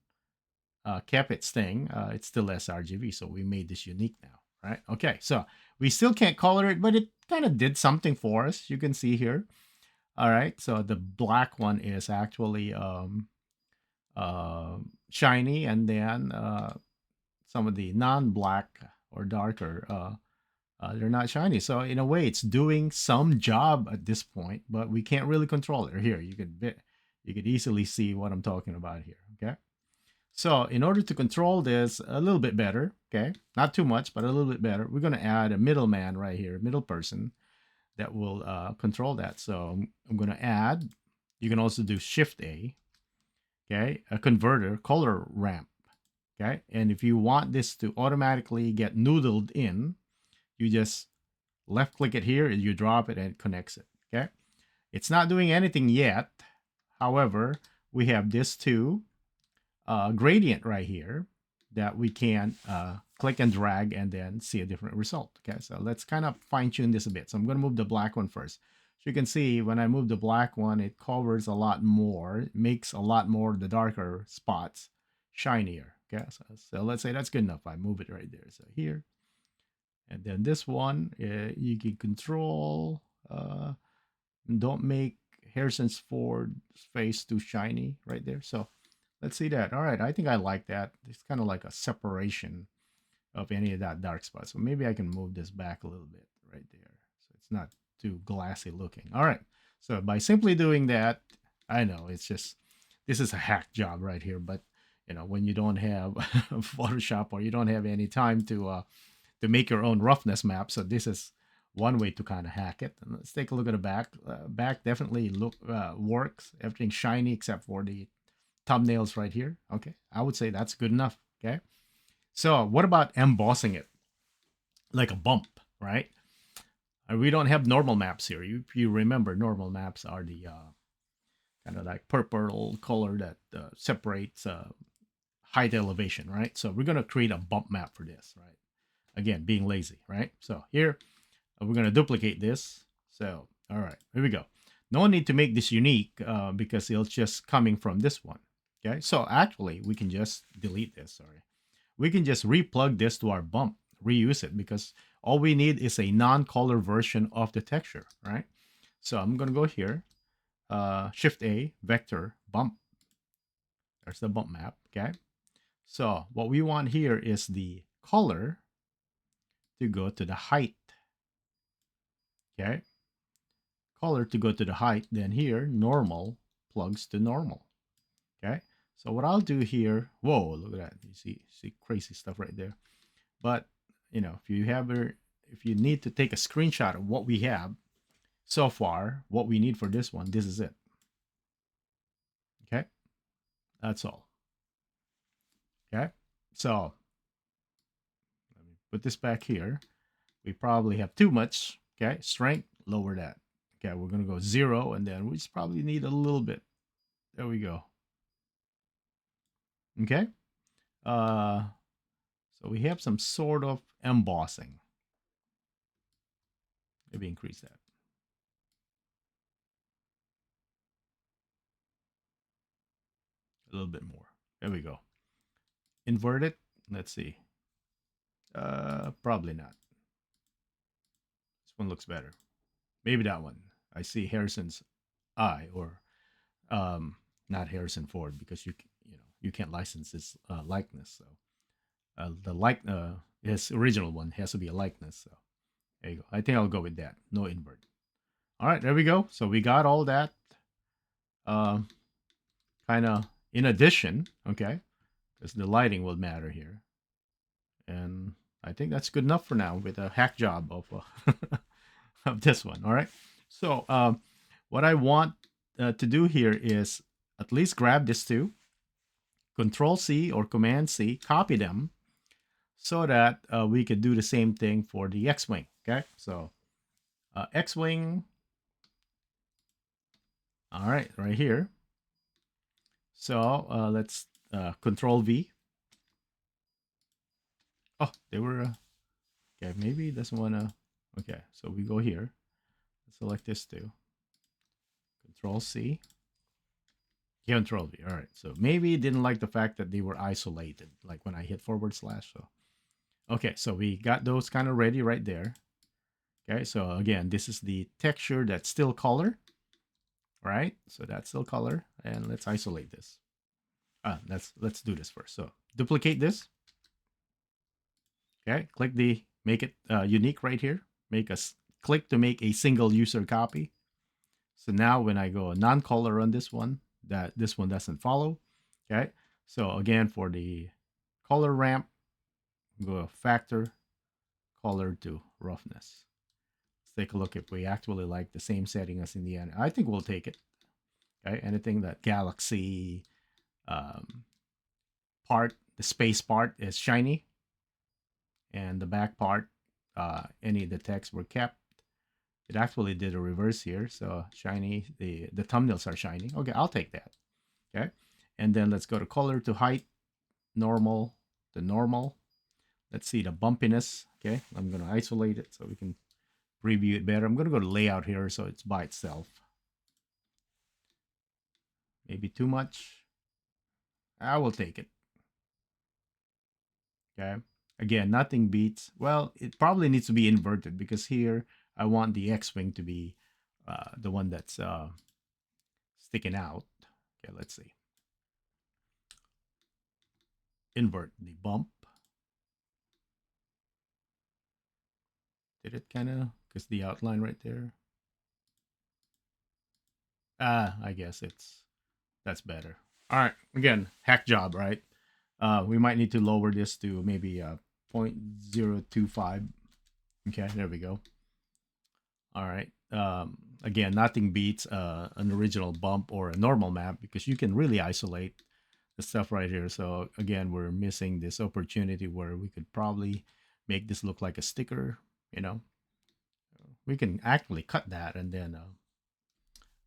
kept its thing. It's still sRGB, so we made this unique now, right? Okay, so we still can't color it, but it kind of did something for us. You can see here. All right, so the black one is actually shiny, and then some of the non-black or darker, they're not shiny. So in a way, it's doing some job at this point, but we can't really control it. Here, you could easily see what I'm talking about here. Okay. So in order to control this a little bit better, okay, not too much, but a little bit better, we're going to add a middleman right here, middle person that will control that. So I'm going to add, you can also do Shift A, okay, a converter, color ramp, okay. And if you want this to automatically get noodled in, you just left click it here, you drop it and it connects it, okay. It's not doing anything yet. However, we have this too. Gradient right here that we can click and drag and then see a different result. Okay, so let's kind of fine tune this a bit. So I'm going to move the black one first. So you can see when I move the black one, it covers a lot more. It makes a lot more the darker spots shinier. Okay, so let's say that's good enough. I move it right there. So here, and then this one, you can control. Don't make Harrison's Ford face too shiny right there. So let's see that. All right, I think I like that. It's kind of like a separation of any of that dark spot. So maybe I can move this back a little bit right there. So it's not too glassy looking. All right. So by simply doing that, I know it's just, this is a hack job right here. But, when you don't have Photoshop or you don't have any time to make your own roughness map. So this is one way to kind of hack it. And let's take a look at the back. Back definitely works. Everything's shiny except for the thumbnails right here. Okay, I would say that's good enough. Okay, so what about embossing it like a bump, right? We don't have normal maps here. You remember normal maps are the kind of like purple color that separates height elevation, right? So we're going to create a bump map for this, right? Again, being lazy, right? So here, We're going to duplicate this. So, all right, here we go. No need to make this unique because it's just coming from this one. Okay, so actually we can just delete this. Sorry. We can just replug this to our bump, reuse it because all we need is a non-color version of the texture, right? So I'm going to go here, Shift A, vector, bump. There's the bump map, okay? So what we want here is the color to go to the height, okay? Color to go to the height, then here, normal plugs to normal, okay? So what I'll do here, whoa, look at that. You see crazy stuff right there. But, you know, if you need to take a screenshot of what we have so far, what we need for this one, this is it, okay? That's all, okay? So let me put this back here. We probably have too much, okay? Strength, lower that. Okay, we're gonna go 0, and then we just probably need a little bit. There we go. Okay. Uh, so we have some sort of embossing. Maybe increase that a little bit more. There we go. Invert it. Let's see. Probably not. This one looks better. Maybe that one. I see Harrison's eye, or not Harrison Ford, because you can't license his likeness. So his original one has to be a likeness. So there you go. I think I'll go with that. No invert. All right, there we go. So we got all that kind of in addition, okay, because the lighting will matter here. And I think that's good enough for now with a hack job of, of this one. All right. So what I want to do here is at least grab these two, Control C or Command C, copy them so that we could do the same thing for the X-Wing. Okay. So X-Wing. All right, right here. So let's Control V. Oh, they were okay. Maybe it doesn't want to. Okay, so we go here. Select this too. Control C. Control V. All right. So maybe it didn't like the fact that they were isolated, like when I hit forward slash. So okay, so we got those kind of ready right there. Okay, so again, this is the texture that's still color, right? So that's still color, and let's isolate this. Let's do this first. So duplicate this. Okay, click the make it unique right here. Click to make a single user copy. So now when I go non-color on this one, this one doesn't follow. Okay, so again for the color ramp, go factor color to roughness. Let's take a look if we actually like the same setting as in the end. I think we'll take it. Okay, anything that galaxy um, part, the space part is shiny, and the back part, any of the text were kept. It actually did a reverse here, so shiny. The thumbnails are shiny. Okay, I'll take that. Okay, and then let's go to color to height, normal, the normal. Let's see the bumpiness. Okay, I'm gonna isolate it so we can preview it better. I'm gonna go to layout here so it's by itself. Maybe too much. I will take it. Okay. Again, nothing beats. Well, it probably needs to be inverted because here I want the X-Wing to be the one that's sticking out. Okay, let's see. Invert the bump. Did it kind of, because the outline right there. I guess that's better. All right, again, hack job, right? We might need to lower this to maybe 0.025. Okay, there we go. All right. Again, nothing beats an original bump or a normal map because you can really isolate the stuff right here. So again, we're missing this opportunity where we could probably make this look like a sticker. You know, we can actually cut that and then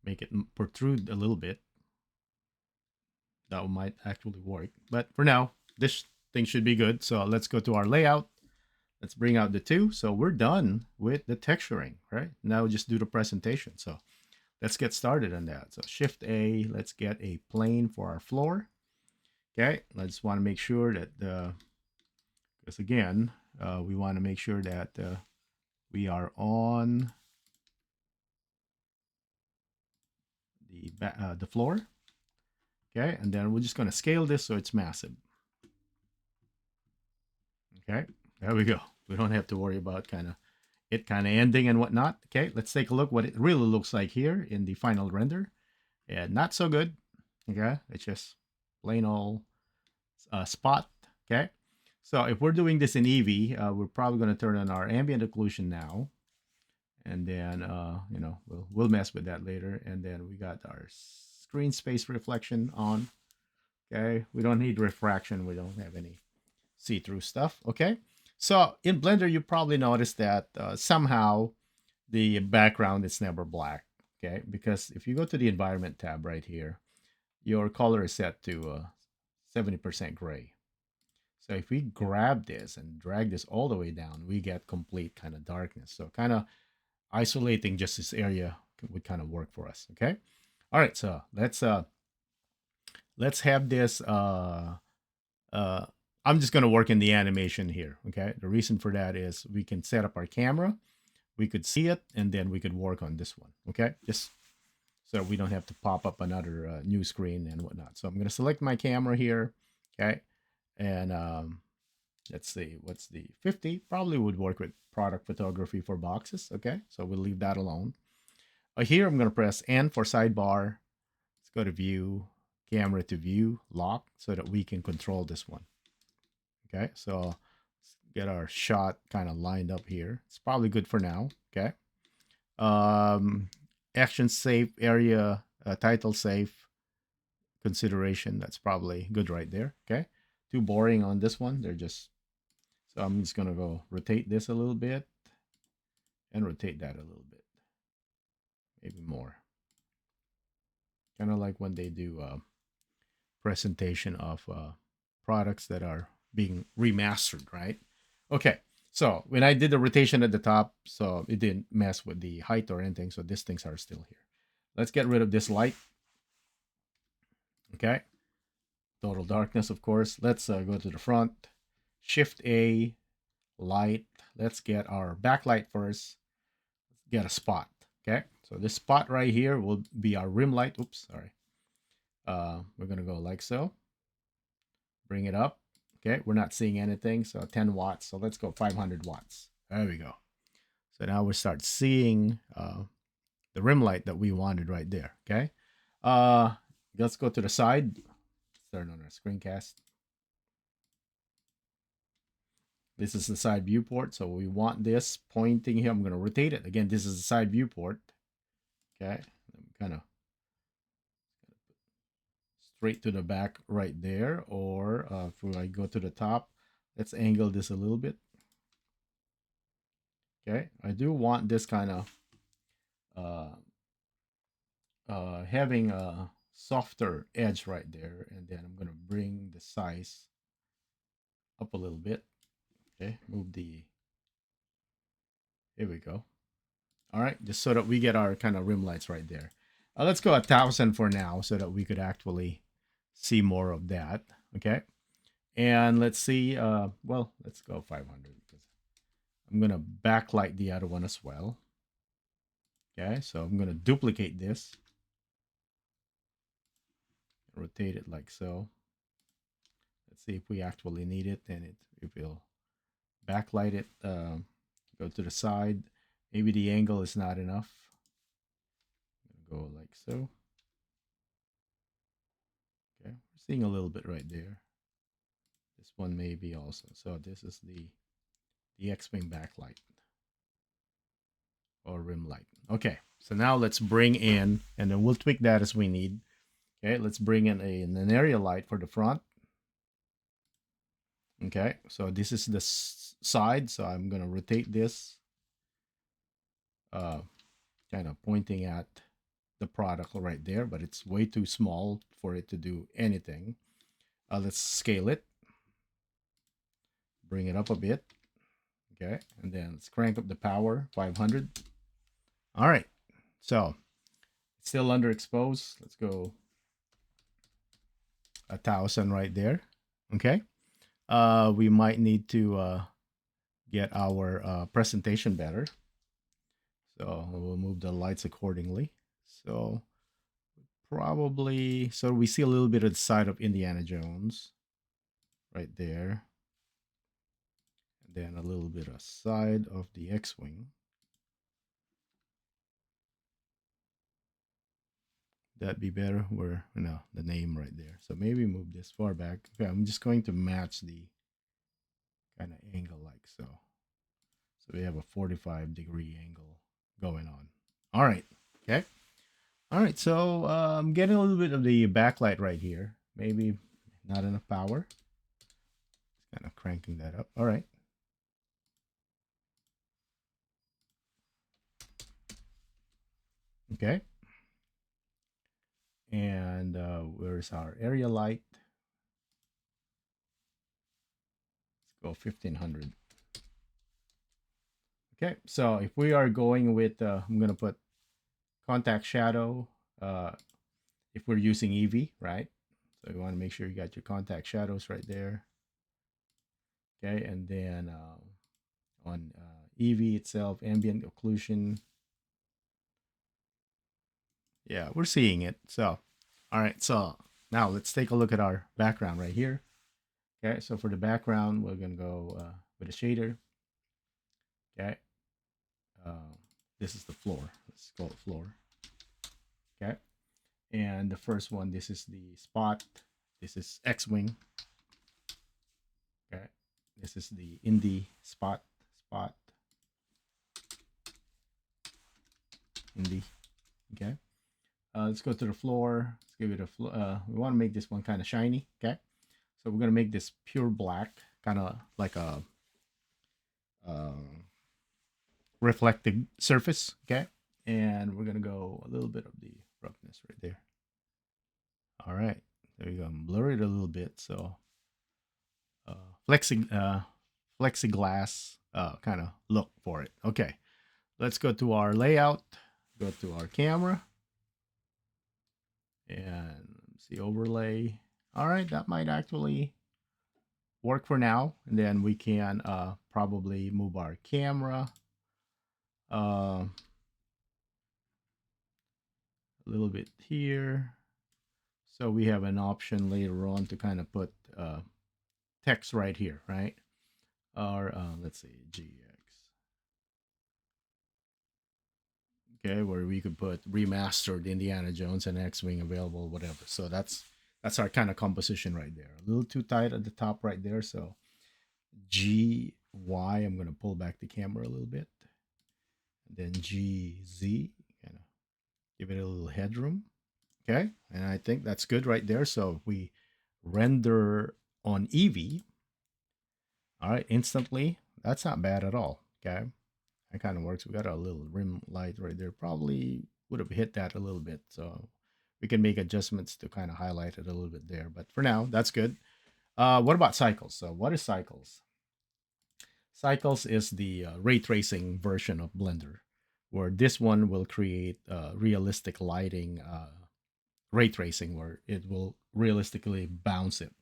make it protrude a little bit. That might actually work. But for now, this thing should be good. So let's go to our layout. Let's bring out the two. So we're done with the texturing, right? Now just do the presentation. So let's get started on that. So Shift A, let's get a plane for our floor. Okay, I just want to make sure that because again, we want to make sure that we are on the floor. Okay, and then we're just going to scale this so it's massive. Okay, there we go. We don't have to worry about kind of ending and whatnot. Okay, let's take a look what it really looks like here in the final render. And not so good. Okay, it's just plain old spot. Okay, so if we're doing this in Eevee, we're probably going to turn on our ambient occlusion now, and then you know, we'll mess with that later. And then we got our screen space reflection on. Okay, we don't need refraction. We don't have any see-through stuff. Okay, so in Blender, you probably noticed that somehow the background is never black. Okay, because if you go to the environment tab right here, your color is set to 70% gray. So if we grab this and drag this all the way down, we get complete kind of darkness. So kind of isolating just this area would kind of work for us. Okay. All right. So let's have this. I'm just going to work in the animation here. Okay. The reason for that is we can set up our camera. We could see it, and then we could work on this one. Okay. Just so we don't have to pop up another new screen and whatnot. So I'm going to select my camera here. Okay. And let's see, what's the 50? Probably would work with product photography for boxes. Okay. So we'll leave that alone. Here, I'm going to press N for sidebar. Let's go to view, camera to view, lock, so that we can control this one. Okay. So let's get our shot kind of lined up here. It's probably good for now. Okay. Action safe area, title safe consideration. That's probably good right there. Okay. Too boring on this one. They're just, so I'm just going to go rotate this a little bit and rotate that a little bit. Maybe more. Kind of like when they do presentation of products that are being remastered, right? Okay. So when I did the rotation at the top, so it didn't mess with the height or anything. So these things are still here. Let's get rid of this light. Okay. Total darkness, of course. Let's go to the front. Shift A, light. Let's get our backlight first. Get a spot. Okay. So this spot right here will be our rim light. Oops, sorry. We're going to go like so. Bring it up. Okay. We're not seeing anything. So 10 watts. So let's go 500 watts. There we go. So now we start seeing the rim light that we wanted right there. Okay. Let's go to the side. Turn on our screencast. This is the side viewport. So we want this pointing here. I'm going to rotate it. Again, this is the side viewport. Okay. Kind of straight to the back right there. Or if I go to the top, let's angle this a little bit. Okay. I do want this kind of having a softer edge right there. And then I'm going to bring the size up a little bit. Okay. Move the, here we go. All right, just so that we get our kind of rim lights right there. Let's go 1,000 for now so that we could actually see more of that. Okay, and let's see. Well, let's go 500 because I'm gonna backlight the other one as well. Okay, so I'm gonna duplicate this, rotate it like so. Let's see if we actually need it, and it will backlight it. Go to the side. Maybe the angle is not enough. Go like so. Okay, we're seeing a little bit right there. This one maybe also. So this is the X-Wing backlight or rim light. Okay, so now let's bring in, and then we'll tweak that as we need. Okay, let's bring in an area light for the front. Okay, so this is the side, so I'm gonna rotate this, kind of pointing at the product right there, but it's way too small for it to do anything. Let's scale it, bring it up a bit. Okay, and then let's crank up the power 500. All right, so it's still underexposed. Let's go 1,000 right there. Okay, we might need to get our presentation better. So we'll move the lights accordingly. So probably, so we see a little bit of the side of Indiana Jones right there. And then a little bit of side of the X-Wing. That'd be better where, the name right there. So maybe move this far back. Okay, I'm just going to match the kind of angle like so. So we have a 45-degree angle going on. All right. Okay. All right. So I'm getting a little bit of the backlight right here. Maybe not enough power. Kind of cranking that up. All right. Okay. And where's our area light? Let's go 1500. Okay. So if we are going with, I'm going to put contact shadow if we're using EV, right? So you want to make sure you got your contact shadows right there. Okay. And then on EV itself, ambient occlusion. Yeah, we're seeing it. So, all right. So now let's take a look at our background right here. Okay. So for the background, we're going to go with a shader. Okay. Uh, this is the floor. Let's call it floor. Okay. And the first one, this is the spot. This is X-Wing. Okay. This is the indie spot. Indie. Okay. Let's go to the floor. Let's give it a we want to make this one kind of shiny. Okay. So we're going to make this pure black, kind of like a reflective surface. Okay. And we're going to go a little bit of the roughness right there. All right. There you go. Blur it a little bit. So plexiglass kind of look for it. Okay. Let's go to our layout. Go to our camera. And see overlay. All right. That might actually work for now. And then we can probably move our camera a little bit here. So we have an option later on to kind of put text right here, right? Or let's see, GX. Okay, where we could put remastered Indiana Jones and X-Wing available, whatever. So that's our kind of composition right there. A little too tight at the top right there. So GY, I'm going to pull back the camera a little bit. And then GZ, kind of give it a little headroom. Okay, and I think that's good right there. So if we render on Eevee, all right, instantly, that's not bad at all. Okay, that kind of works. We got a little rim light right there. Probably would have hit that a little bit. So we can make adjustments to kind of highlight it a little bit there. But for now, that's good. What about cycles? So what is cycles? Cycles is the ray tracing version of Blender, where this one will create realistic lighting ray tracing, where it will realistically bounce it.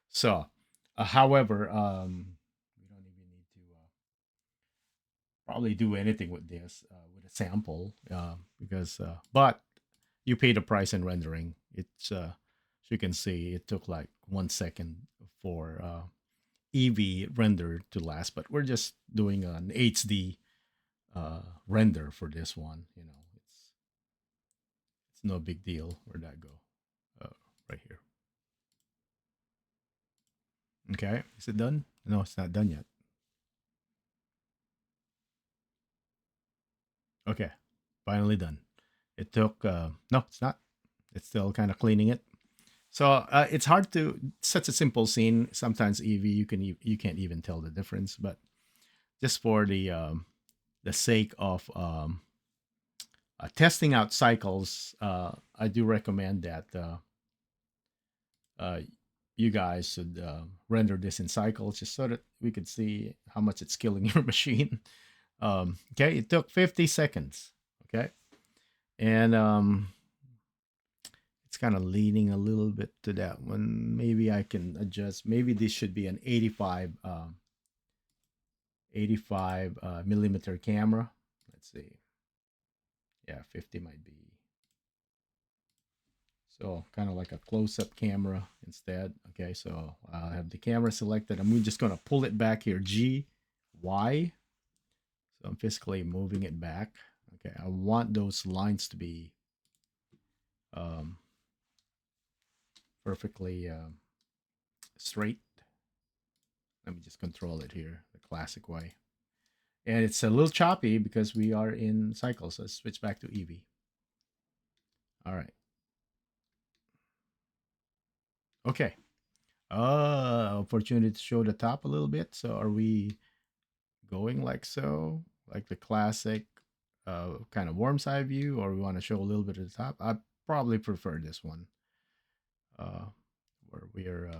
So, however, we don't even need to probably do anything with this with a sample because, but you pay the price in rendering. It's as you can see, it took like 1 second for EV render to last, but we're just doing an HD render for this one. It's no big deal. Where'd that go? Right here. Okay, is it done? No, it's not done yet. Okay, finally done. It took no, it's not. It's still kind of cleaning it. So it's hard to such a simple scene. Sometimes EV you can't even tell the difference, but just for the sake of testing out cycles, I do recommend that uh, you guys should render this in cycles just so that we could see how much it's killing your machine. Okay, it took 50 seconds. Okay, and it's kind of leaning a little bit to that one. Maybe I can adjust. Maybe this should be an 85 millimeter camera. Let's see. Yeah, 50 might be. So kind of like a close-up camera instead. Okay, so I'll have the camera selected. I'm just going to pull it back here. G, Y. So I'm physically moving it back. Okay, I want those lines to be um, perfectly straight. Let me just control it here the classic way. And it's a little choppy because we are in cycles. So let's switch back to EV. All right. Okay. Opportunity to show the top a little bit. So are we going like so? Like the classic kind of warm side view, or we want to show a little bit of the top? I probably prefer this one. Where we are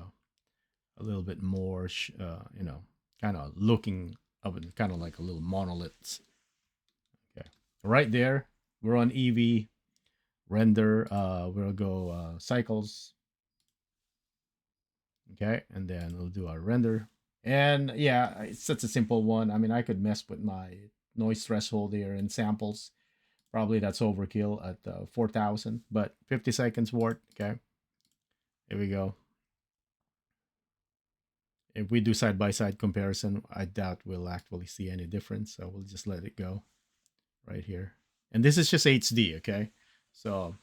a little bit more, kind of looking of it, kind of like a little monolith. Okay, right there, we're on EV render. We'll go cycles. Okay, and then we'll do our render. And yeah, it's such a simple one. I mean, I could mess with my noise threshold here and samples. Probably that's overkill at 4,000, but 50 seconds worth. Okay, here we go. If we do side by side comparison, I doubt we'll actually see any difference. So we'll just let it go right here. And this is just HD, okay? So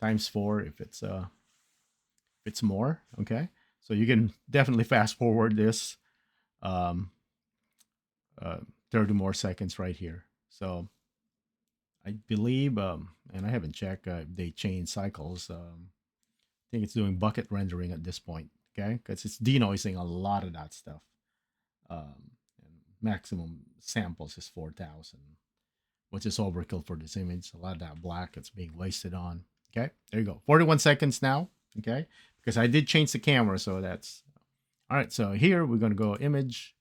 times 4 if it's more, okay? So you can definitely fast forward this um, uh, 30 more seconds right here. So I believe, and I haven't checked if they change cycles. I think it's doing bucket rendering at this point, okay? Because it's denoising a lot of that stuff. And maximum samples is 4,000, which is overkill for this image. A lot of that black it's being wasted on. Okay, there you go. 41 seconds now. Okay, because I did change the camera, so that's all right. So here we're gonna go image,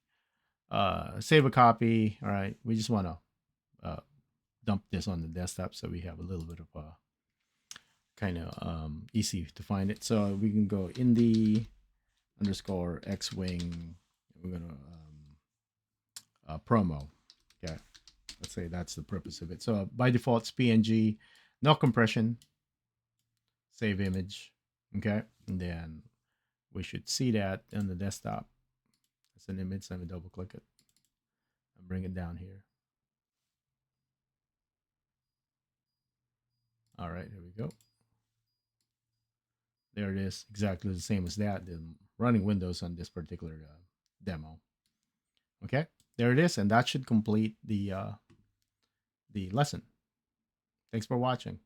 save a copy. All right, we just want to dump this on the desktop so we have a little bit of kind of easy to find it. So we can go indie underscore X-Wing. We're gonna promo. Okay, let's say that's the purpose of it. So by default, it's PNG, no compression. Save image. Okay, and then we should see that on the desktop. It's an image. Let me double click it and bring it down here. All right, here we go. There it is, exactly the same as that. The running Windows on this particular demo. Okay, there it is, and that should complete the lesson. Thanks for watching.